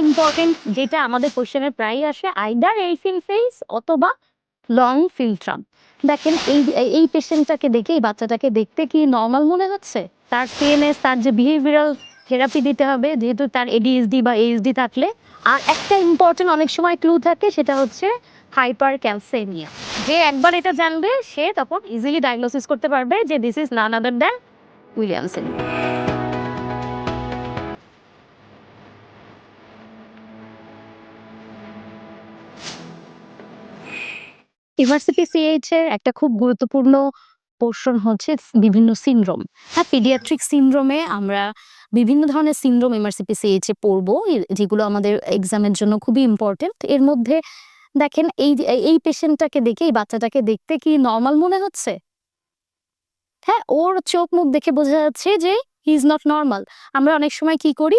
Important যেটা আমাদের কোশ্চেনের প্রায় আসে, আইদার এলফিন ফেস অথবা লং ফিল্ট্রাম। দেখেন এই পেশেন্টটাকে দেখে, এই বাচ্চাটাকে দেখতে কি নর্মাল মনে হচ্ছে? তার সিএনএস, তার যে বিহেভিয়ারাল থেরাপি দিতে হবে, যেহেতু তার এডিএসডি বা এইচডি থাকলে। আর একটা ইম্পর্টেন্ট অনেক সময় ক্লু থাকে, সেটা হচ্ছে হাইপার ক্যালসেমিয়া। যে একবার এটা জানবে সে তখন ইজিলি ডায়াগনোসিস করতে পারবে যে this is none other than Williams anaemia. MRCPCH এর একটা খুব গুরুত্বপূর্ণ পোর্শন হচ্ছে বিভিন্ন সিনড্রোম। হ্যাঁ, পিডিয়াট্রিক সিনড্রোমে আমরা বিভিন্ন ধরনের সিনড্রোম MRCPCH এ পড়বো, যেগুলো আমাদের এক্সামের জন্য খুবই ইম্পর্টেন্ট। এর মধ্যে দেখেন এই পেশেন্টটাকে দেখে, এই বাচ্চাটাকে দেখতে কি নর্মাল মনে হচ্ছে? হ্যাঁ, ওর চোখ মুখ দেখে বোঝা যাচ্ছে যে হি ইজ নট নর্মাল। আমরা অনেক সময় কি করি,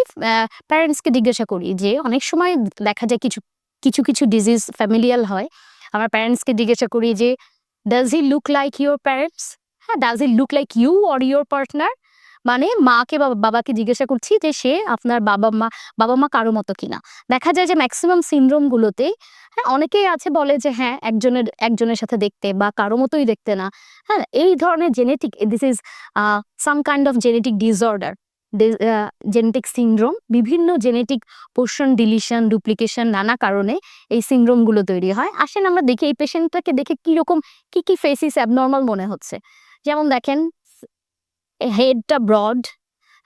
প্যারেন্টসকে জিজ্ঞাসা করি, যে অনেক সময় দেখা যায় কিছু ডিজিজ ফ্যামিলিয়াল হয়। আমরা প্যারেন্টসকে জিজ্ঞাসা করি যে does he look like your parents? হ্যাঁ, does he look like you or your partner? মানে মাকে বা বাবাকে জিজ্ঞাসা করছি যে সে আপনার বাবা মা কারো মতো কিনা। দেখা যায় যে ম্যাক্সিমাম সিনড্রোম গুলোতে, হ্যাঁ, অনেকেই আছে বলে যে হ্যাঁ একজনের সাথে দেখতে বা কারো মতোই দেখতে না। হ্যাঁ, এই ধরনের genetic, this is some kind of genetic disorder, genetic syndrome. বিভিন্ন জেনেটিক পোর্শন ডিলিশন, ডুপ্লিকেশন, নানা কারণে এই সিনড্রোম গুলো তৈরি হয়। আসেন আমরা দেখি এই পেশেন্টটাকে দেখে কিরকম কি ফেসিস অ্যাবনর্মাল মনে হচ্ছে। যেমন দেখেন, হেডটা ব্রড,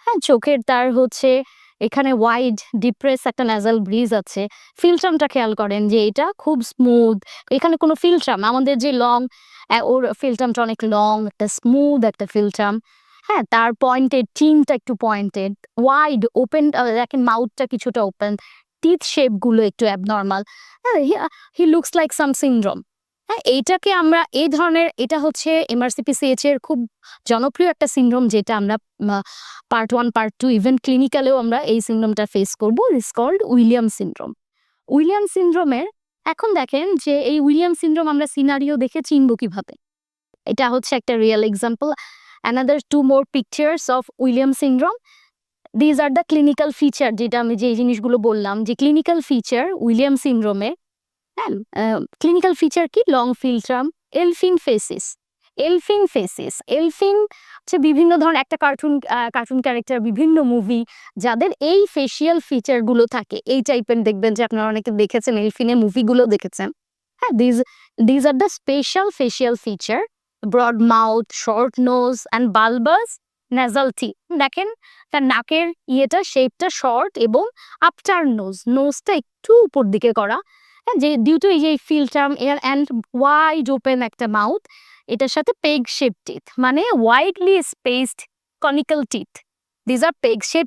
হ্যাঁ, চোখের তার হচ্ছে এখানে ওয়াইড ডিপ্রেস একটা ন্যাজাল ব্রিজ আছে। ফিল্ট্রামটা খেয়াল করেন যে এটা খুব স্মুথ, এখানে কোনো ফিল্ট্রাম, আমাদের যে লং, ওর ফিল্ট্রামটা অনেক লং, একটা স্মুথ একটা ফিল্ট্রাম। হ্যাঁ, তার পয়েন্টেড, চিনটা একটু পয়েন্টেড, ওয়াইড ওপেন, দেখেন মাউথটা কিছুটা ওপেন, টিথ শেপ গুলো একটু অ্যাবনর্মাল। হ্যাঁ, he looks like some syndrome. হ্যাঁ, এইটাকে আমরা এই ধরনের, এটা হচ্ছে MRCPCH এর খুব জনপ্রিয় একটা সিনড্রোম, যেটা আমরা পার্ট 1 পার্ট 2 ইভেন ক্লিনিক্যালেও আমরা এই সিনড্রোমটা ফেস করব। It's called William syndrome. William সিনড্রোমের, এখন দেখেন যে এই উইলিয়াম সিনড্রোম আমরা সিনারিও দেখে চিনব কিভাবে। এটা হচ্ছে একটা real example. Another 2 more pictures of William syndrome. These are the clinical feature, যেটা আমি যে জিনিসগুলো বললাম যে ক্লিনিক্যাল ফিচার উইলিয়াম সিনড্রোমে। হ্যাঁ, ক্লিনিক্যাল ফিচার কি? Long philtrum, elfin facies. Elfin হচ্ছে বিভিন্ন ধরনের একটা কার্টুন ক্যারেক্টার, বিভিন্ন মুভি যাদের এই ফেসিয়াল ফিচার গুলো থাকে, এই টাইপের দেখবেন যে আপনারা অনেকে দেখেছেন, এলফিনের মুভিগুলো দেখেছেন। হ্যাঁ, these are the special facial feature, broad mouth, short nose and bulbous nasal tip. দেখেন তার নাকের শেপটা শর্ট এবং আপটার নোজটা একটু উপর দিকে করা। হ্যাঁ, যে ডিউ টু এই ফিল্ট্রাম এয়ার অ্যান্ড ওয়াইড ওপেন একটা মাউথ, এটার সাথে পেগ শেপ টিথ, মানে widely spaced conical teeth. These are peg shape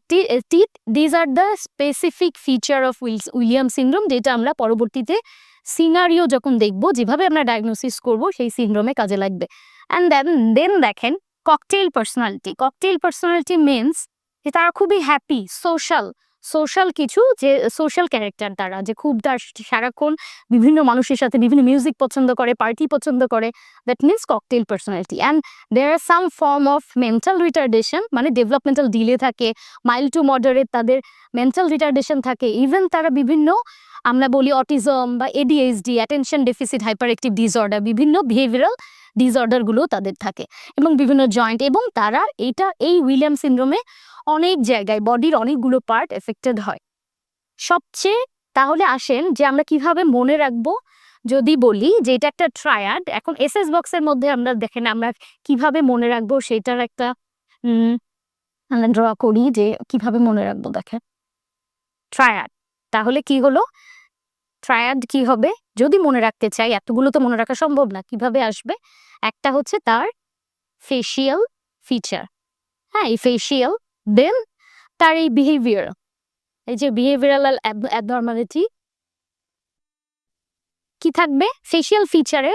teeth. These are the specific feature of William syndrome, যেটা আমরা পরবর্তীতে সিনারিও যখন দেখব, যেভাবে আমরা ডায়াগনোসিস করব, সেই সিনড্রোমে কাজে লাগবে। অ্যান্ড দেন দেখেন ককটেইল পার্সোনালিটি মিনস যে তারা খুবই হ্যাপি, সোশ্যাল কিছু, যে সোশ্যাল ক্যারেক্টার, তারা যে খুব তার সারাক্ষণ বিভিন্ন মানুষের সাথে বিভিন্ন মিউজিক পছন্দ করে, পার্টি পছন্দ করে। That means cocktail personality. And there are some form of mental retardation, মানে ডেভেলপমেন্টাল ডিলে থাকে, মাইল্ড টু মডারেট তাদের মেন্টাল রিটার্ডেশন থাকে। ইভেন তারা বিভিন্ন, আমরা বলি অটিজম বা ADHD, attention deficit hyper active disorder, বিভিন্ন বিহেভিয়ারাল ডিসঅর্ডার গুলো তাদের থাকে, এবং বিভিন্ন জয়েন্ট, এবং তারা এই উইলিয়াম সিনড্রোমে অনেক জায়গায় বডির অনেকগুলো পার্ট এফেক্টেড হয় সবচেয়ে। তাহলে আসেন যে আমরা কিভাবে মনে রাখবো, যদি বলি যে এটা একটা ট্রায়াড। এখন SS বক্সের মধ্যে আমরা দেখেন আমরা কিভাবে মনে রাখবো সেটার একটা আমরা ড্র করি, যে কিভাবে মনে রাখবো। দেখেন ট্রায়াড, তাহলে কি হলো, ট্রায়াড কি হবে যদি মনে রাখতে চাই? এতগুলো তো মনে রাখা সম্ভব না, কিভাবে আসবে? একটা হচ্ছে তার ফেসিয়াল ফিচার, হ্যাঁ, এই ফেসিয়াল, দেন তার এই বিহেভিয়ার, এই যে বিহেভিয়ারাল অ্যাবনর্মালিটি কি থাকবে ফেসিয়াল ফিচারে?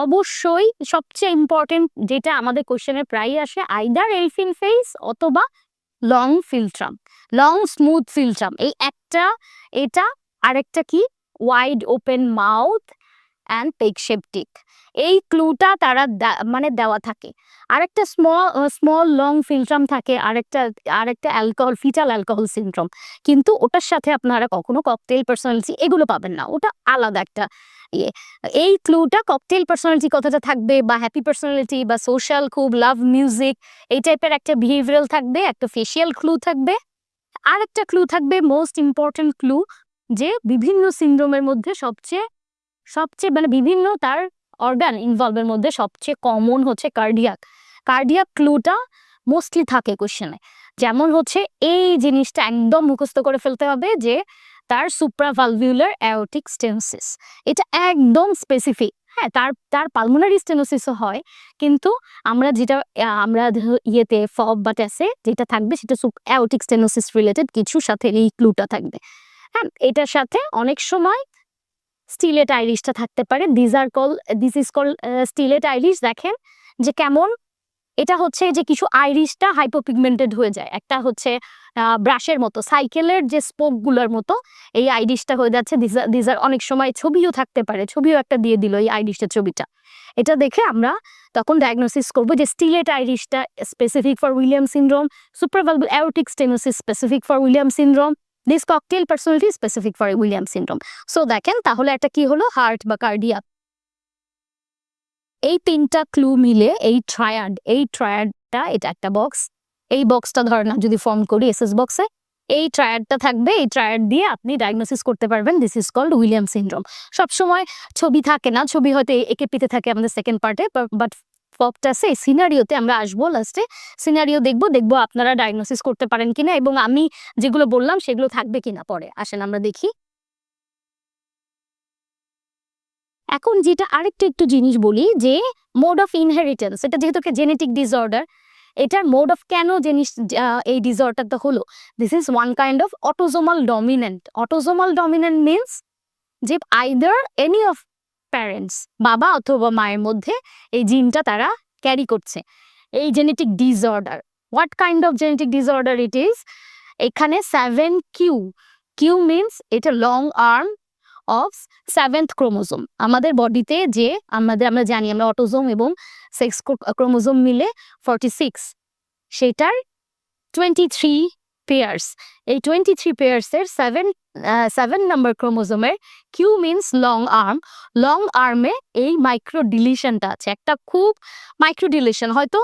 অবশ্যই সবচেয়ে ইম্পর্টেন্ট, যেটা আমাদের কোশ্চেনে প্রায় আসে, আইদার এলফিন ফেস অথবা লং ফিল্ট্রাম, লং স্মুথ ফিল্ট্রাম। এই একটা, এটা আরেকটা কি, wide open mouth and peg shape teeth. এই ক্লুটা তারা মানে দেওয়া থাকে। আরেকটা স্মল লং ফিল্ট্রাম থাকে, আরেকটা অ্যালকোহল, ফিটাল অ্যালকোহল সিনড্রোম, কিন্তু ওটার সাথে আপনারা কখনো ককটেল পার্সোনালিটি এগুলো পাবেন না, ওটা আলাদা একটা ইয়ে। এই ক্লুটা ককটেল পার্সোনালিটি কথাটা থাকবে, বা হ্যাপি পার্সোনালিটি, বা সোশ্যাল, খুব লাভ মিউজিক, এই টাইপের একটা বিহেভিয়ারাল থাকবে, একটা ফেশিয়াল ক্লু থাকবে। আর একটা ক্লু থাকবে, মোস্ট ইম্পর্টেন্ট ক্লু, যে বিভিন্ন সিনড্রোমের মধ্যে সবচেয়ে সবচেয়ে মানে বিভিন্ন তার অর্গান ইনভলভের মধ্যে সবচেয়ে কমন হচ্ছে কার্ডিয়াক ক্লুটা মোস্টলি থাকে কোশ্চেনে। যেমন হচ্ছে এই জিনিসটা একদম মুখস্থ করে ফেলতে হবে যে তার সুপ্রাভালভিউলার অ্যাওর্টিক স্টেনোসিস, এটা একদম স্পেসিফিক। হ্যাঁ, তার পালমোনারি স্টেনোসিসও হয়, কিন্তু আমরা ইয়েতে ফব বা টেসে যেটা থাকবে সেটা অ্যাওর্টিক স্টেনোসিস রিলেটেড কিছুর সাথে এই ক্লুটা থাকবে। হ্যাঁ, এটার সাথে অনেক সময় স্টিলেট আইরিশটা থাকতে পারে। This is call স্টিলেট Irish. দেখেন যে কেমন, এটা হচ্ছে যে কিছু আইরিশটা হাইপোপিগমেন্টেড হয়ে যায়, একটা হচ্ছে ব্রাশের মতো, সাইকেলের যে স্পোকগুলোর মতো এই আইরিশটা হয়ে যাচ্ছে। দিজার অনেক সময় ছবিও থাকতে পারে, ছবিও একটা দিয়ে দিল এই আইরিশের ছবিটা। এটা দেখে আমরা তখন ডায়াগনোসিস করবো যে স্টিলেট আইরিশটা specific for William syndrome, supravalvular aortic stenosis specific for William syndrome, this cocktail personality specific for William syndrome. So দেখেন তাহলে একটা কি হলো, হার্ট বা কার্ডিয়াক, এই তিনটা ক্লু মিলে এই ট্রায়াডটা, এটা একটা বক্স। এই বক্সটা ধরেন যদি ফর্ম করি এসএস বক্সে, এই ট্রায়াডটা থাকবে, এই ট্রায়াড দিয়ে আপনি ডায়াগনোসিস করতে পারবেন this is called William syndrome. সবসময় ছবি থাকে না, ছবি হয়তো একেপিতে থাকে আমাদের সেকেন্ড পার্টে, বাট ফবটাসে সিনারিওতে আমরা আসবো, লাস্টে সিনারিও দেখবো আপনারা ডায়াগনোসিস করতে পারেন কিনা, এবং আমি যেগুলো বললাম সেগুলো থাকবে কিনা পরে। আসেন আমরা দেখি। এখন যেটা আরেকটা একটু জিনিস বলি, যে মোড অফ ইনহেরিটেন্স, এটা যেহেতু একটা জেনেটিক ডিসঅর্ডার, এটার মোড অফ কেন জিনিস এই ডিসঅর্ডারটা হলো, this is one kind of autosomal dominant. Autosomal dominant means যে আইদার এনি অফ প্যারেন্টস, বাবা অথবা মায়ের মধ্যে এই জিনটা তারা ক্যারি করছে, এই genetic disorder. What kind of genetic disorder it is? এখানে 7q, কিউ মিনস এটা long arm of 7th chromosome. আমাদের বডিতে যে আমরা জানি আমরা অটোজোম এবং সেক্স ক্রোমোজোম মিলে 46, সেটার 23 পেয়ার্স। এই 23 পেয়ার্সের 7 নম্বর ক্রোমোজোমের কিউ মিনস লং আর্মে এই মাইক্রো ডিলিশনটা আছে, একটা খুব মাইক্রো ডিলিশন, হয়তো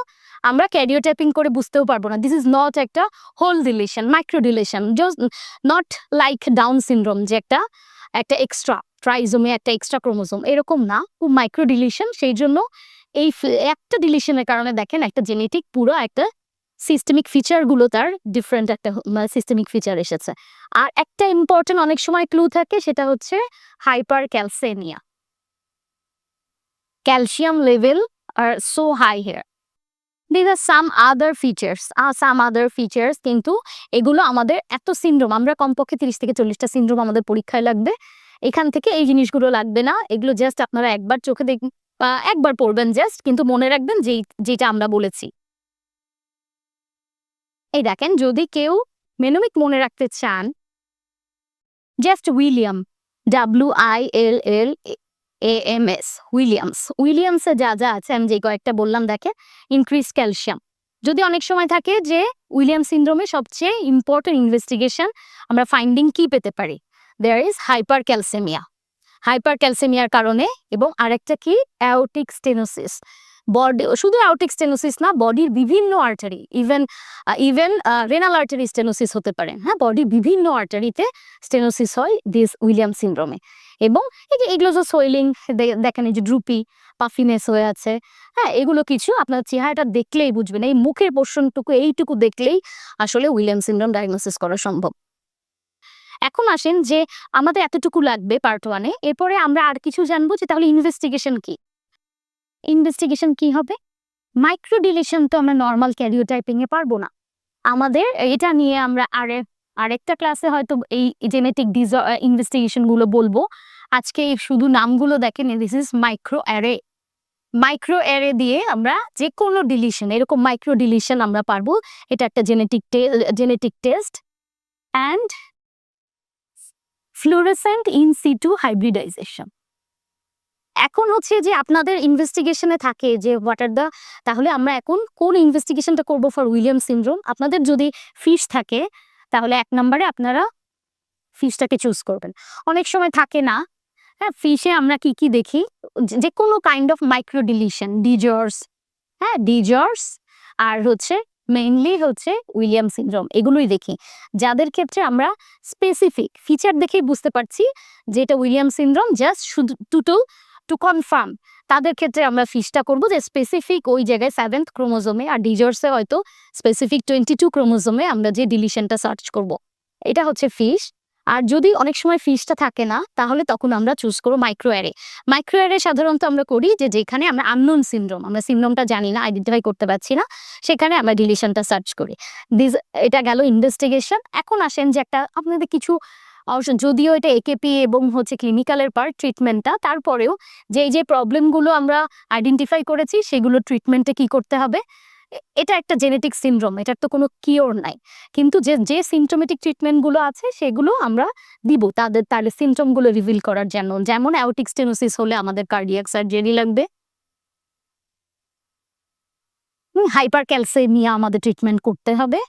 আমরা ক্যারিওটাইপিং করে বুঝতেও পারবো না। দিস ইজ নট একটা whole deletion, micro deletion, just not like Down syndrome যে একটা এক্সট্রা ট্রাইজোমে একটা এক্সট্রা ক্রোমোজোম, এরকম না, খুব মাইক্রো ডিলিশন। সেই জন্য এই একটা ডিলিশনের কারণে দেখেন একটা জেনেটিক পুরো একটা সিস্টেমিক ফিচারগুলো তার ডিফারেন্ট একটা সিস্টেমিক ফিচার এসেছে। আর একটা ইম্পর্টেন্ট অনেক সময় ক্লু থাকে, সেটা হচ্ছে hypercalcaemia, calcium level are so high here. This are some other features, কিন্তু এগুলো আমাদের এত সিনড্রোম, আমরা কমপক্ষে 30 থেকে 40টা সিনড্রোম আমাদের পরীক্ষায় লাগবে, এখান থেকে এই জিনিসগুলো লাগবে না। এগুলো জাস্ট আপনারা একবার চোখে দেখবেন বা একবার পড়বেন জাস্ট, কিন্তু মনে রাখবেন যেটা আমরা বলেছি। এই দেখেন, যদি কেউ মেনোমিক মনে রাখতে চান, জাস্ট WILLAMS, উইলিয়ামসে যা আছে আমি যে কয়েকটা বললাম, দেখেন ইনক্রিজ ক্যালসিয়াম। যদি অনেক সময় থাকে যে উইলিয়াম সিনড্রোমে সবচেয়ে ইম্পর্টেন্ট ইনভেস্টিগেশন আমরা ফাইন্ডিং কি পেতে পারি, দেয়ার ইজ হাইপার ক্যালসেমিয়ার কারণে। এবং আরেকটা কি, অ্যাওর্টিক স্টেনোসিস। বডি শুধু অ্যাওর্টিক স্টেনোসিস না, বডির বিভিন্ন artery, even renal artery stenosis হতে পারে। হ্যাঁ, বডির বিভিন্ন আর্টারিতে স্টেনোসিস হয় দিস উইলিয়াম সিনড্রোমে। এবং এগুলো যে সোয়েলিং দেখেন, এই যে ড্রুপি পাফিনেস হয়ে আছে, হ্যাঁ, এগুলো কিছু আপনার চেহারাটা দেখলেই বুঝবেন, এই মুখের পোর্শনটুকু এইটুকু দেখলেই আসলে উইলিয়াম সিনড্রোম ডায়াগনোসিস করা সম্ভব। এখন আসেন যে আমাদের এতটুকু লাগবে পার্ট 1-এ, এরপরে আমরা আর কিছু জানবো যে তাহলে ইনভেস্টিগেশন কি হবে। মাইক্রো ডিলিশন তো আমরা নর্মাল ক্যারিওটাইপিং এ পারবো না, আমাদের এটা নিয়ে আমরা আরেকটা ক্লাসে হয়তো এই জেনেটিক ইনভেস্টিগেশন গুলো বলবো। আজকে শুধু নামগুলো দেখেন, দিস ইজ মাইক্রো অ্যারে দিয়ে আমরা যে কোনো ডিলিশন, এরকম মাইক্রো ডিলিশন আমরা পারবো। এটা একটা genetic test and fluorescent in situ hybridization. এখন হচ্ছে যে আপনাদের ইনভেস্টিগেশনে থাকে যে হোয়াট আর দ্য, তাহলে আমরা এখন কোন ইনভেস্টিগেশনটা করব ফর উইলিয়ামস সিনড্রোম। আপনাদের যদি ফিশ থাকে তাহলে 1 নম্বরে আপনারা ফিশটাকে চুজ করবেন। অনেক সময় থাকে না, হ্যাঁ, ফিশে আমরা কি কি দেখি, যে কোনো কাইন্ড অফ মাইক্রো ডিলিশন, ডিজর্স, হ্যাঁ ডিজর্স, আর হচ্ছে মেইনলি হচ্ছে উইলিয়াম সিনড্রোম, এগুলোই দেখি, যাদের ক্ষেত্রে আমরা স্পেসিফিক ফিচার দেখেই বুঝতে পারছি যে এটা উইলিয়াম সিনড্রোম, জাস্ট শুধু টু কনফার্ম, তাদের ক্ষেত্রে আমরা ফিশটা করব যে স্পেসিফিক ওই জায়গায় 7th ক্রোমোজোমে, আর ডিজর্সে হয়তো স্পেসিফিক 22 ক্রোমোজোমে আমরা যে ডিলিশনটা সার্চ করব, এটা হচ্ছে ফিশ। আর যদি অনেক সময় ফিশটা থাকে না তাহলে তখন আমরা চুজ করবো মাইক্রো অ্যারে। মাইক্রো অ্যারে সাধারণত আমরা করি যে যেখানে আমরা আননোন সিনড্রোম, আমরা সিনড্রোমটা জানি না, আইডেন্টিফাই করতে পারছি না, সেখানে আমরা ডিলিশনটা সার্চ করি। এটা গেল ইনভেস্টিগেশন। এখন আসেন যে একটা আপনাদের কিছু যদিও এটা একেপি এবং হচ্ছে ক্লিনিক্যালের পার্ট ট্রিটমেন্টটা, তারপরেও যে প্রবলেমগুলো আমরা আইডেন্টিফাই করেছি সেগুলো ট্রিটমেন্টে কি করতে হবে। এটা একটা জেনেটিক সিনড্রোম, এটার তো কোনো কিওর নাই, কিন্তু যে সিমটোমেটিক ট্রিটমেন্টগুলো আছে সেগুলো আমরা দিব তার সিমটমগুলো রিভিল করার জন্য। যেমন অ্যাওর্টিক স্টেনোসিস হলে আমাদের কার্ডিয়াক সার্জারি লাগবে, হাইপার ক্যালসেমিয়া আমাদের ট্রিটমেন্ট করতে হবে।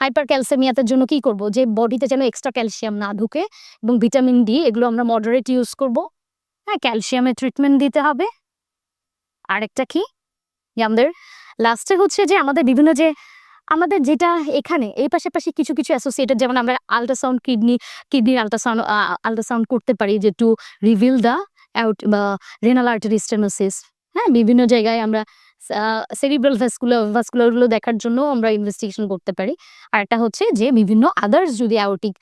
হাইপার ক্যালসেমিয়াতের জন্য কি করব, যে বডিতে যেন এক্সট্রা ক্যালসিয়াম না ঢুকে, এবং ভিটামিন ডি এগুলো আমরা মডারেট ইউজ করব। হ্যাঁ, ক্যালসিয়ামের ট্রিটমেন্ট দিতে হবে। আরেকটা কি আমাদের লাস্টে হচ্ছে যে আমাদের বিভিন্ন যে আমাদের যেটা এখানে এই পাশাপাশি কিছু কিছু অ্যাসোসিয়েটেড, যেমন আমরা আল্ট্রাসাউন্ড কিডনির আল্ট্রাসাউন্ড করতে পারি যে two reveal the renal artery stenosis. হ্যাঁ, বিভিন্ন জায়গায় আমরা সেরিব্রাল ভাস্কুলারগুলো দেখার জন্য আমরা ইনভেস্টিগেশন করতে পারি। আর একটা হচ্ছে যে বিভিন্ন আদার্স যদি অ্যাওর্টিক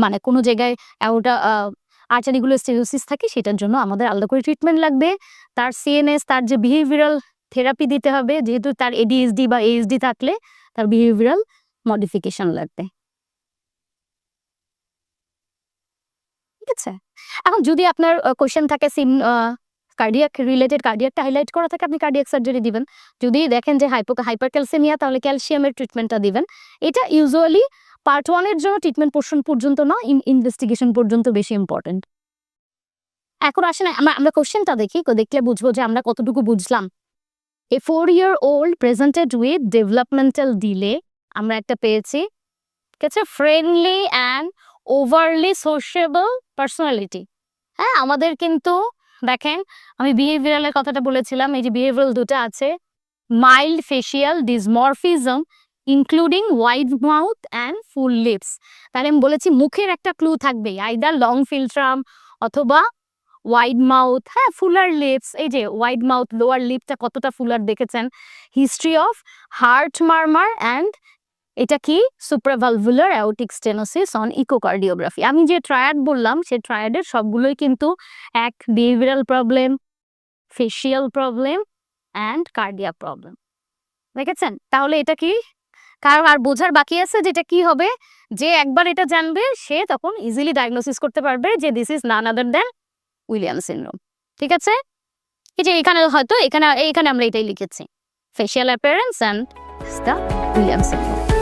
মানে কোনো জায়গায় আর্টারিগুলো স্টেনোসিস থাকে সেটার জন্য আমাদের আলাদা করে ট্রিটমেন্ট লাগবে। তার সিএনএস, তার যে বিহেভিয়ারাল থেরাপি দিতে হবে, যেহেতু তার এডিএসডি বা এএসডি থাকলে তার বিহেভিয়ারাল মডিফিকেশন লাগবে। ঠিক আছে, এখন যদি আপনার কোশ্চেন থাকে কার্ডিয়াক রিলেটেড, কার্ডিয়াকটা হাইলাইট করা থাকে, আপনি কার্ডিয়াক সার্জারি দিবেন। যদি দেখেন যে হাইপারক্যালসেমিয়া, তাহলে ক্যালসিয়ামের ট্রিটমেন্টটা দিবেন। এটা ইউজুয়ালি পার্ট 1 এর জন্য ট্রিটমেন্ট পোর্শন পর্যন্ত না, ইনভেস্টিগেশন পর্যন্ত বেশি ইম্পর্টেন্ট। এখন আসেন আমরা কোশ্চেনটা দেখি, দেখলে বুঝবো যে আমরা কতটুকু বুঝলাম। A 4-year-old presented with developmental delay, আমরা একটা পেয়েছি, ঠিক আছে, ফ্রেন্ডলি অ্যান্ড ওভারলি সোশ্যাবল পার্সোনালিটি। হ্যাঁ, আমাদের কিন্তু দেখেন আমি বিহেভিয়ারালের কথাটা বলেছিলাম, এই যে বিহেভিয়ারাল দুটো আছে, mild facial dysmorphism including wide mouth and full lips. তাহলে আমি বলেছি মুখের একটা ক্লু থাকবে, আইদার লং ফিল্ট্রাম অথবা ওয়াইড মাউথ, হ্যাঁ ফুলার লিপস। এই যে ওয়াইড মাউথ, লোয়ার লিপটা কতটা ফুলার দেখেছেন। হিস্ট্রি অফ হার্ট মারমার অ্যান্ড এটা কি সুপ্রাভালভুলার অ্যাওর্টিক স্টেনোসিস অন ইকোকার্ডিওগ্রাফি। আমি যে ট্রায়াড বললাম সেই ট্রায়াডের সবগুলোই কিন্তু এক behavioural problem, facial problem and cardiac problem, দেখেছেন। তাহলে এটা কি কারণ আর বোঝার বাকি আছে যেটা কি হবে, যে একবার এটা জানবে সে তখন ইজিলি ডায়াগনোসিস করতে পারবে যে this is none other than William syndrome. ঠিক আছে, এই যে এখানে হয়তো এখানে আমরা এটাই লিখেছি, facial appearance and the William syndrome.